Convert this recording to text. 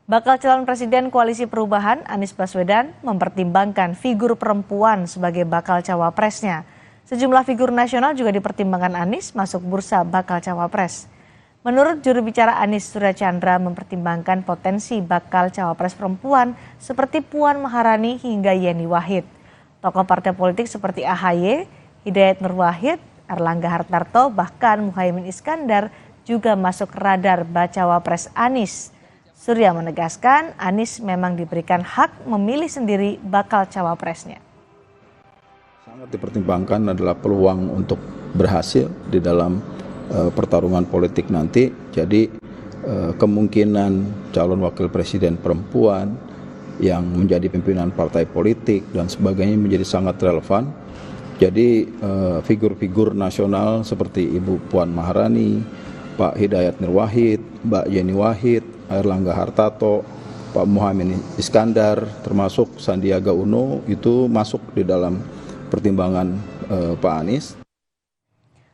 Bakal calon presiden Koalisi Perubahan Anies Baswedan mempertimbangkan figur perempuan sebagai bakal cawapresnya. Sejumlah figur nasional juga dipertimbangkan Anies masuk bursa bakal cawapres. Menurut juru bicara Anies Surya Chandra mempertimbangkan potensi bakal cawapres perempuan seperti Puan Maharani hingga Yeni Wahid. Tokoh partai politik seperti AHY, Hidayat Nur Wahid, Erlangga Hartarto, bahkan Muhaimin Iskandar juga masuk radar bacawa pres Anies. Surya menegaskan Anies memang diberikan hak memilih sendiri bakal cawapresnya. Sangat dipertimbangkan adalah peluang untuk berhasil di dalam pertarungan politik nanti. Jadi kemungkinan calon wakil presiden perempuan yang menjadi pimpinan partai politik dan sebagainya menjadi sangat relevan. Jadi figur-figur nasional seperti Ibu Puan Maharani, Pak Hidayat Nur Wahid, Mbak Yeni Wahid, Erlangga Hartarto, Pak Muhaimin Iskandar, termasuk Sandiaga Uno itu masuk di dalam pertimbangan Pak Anies.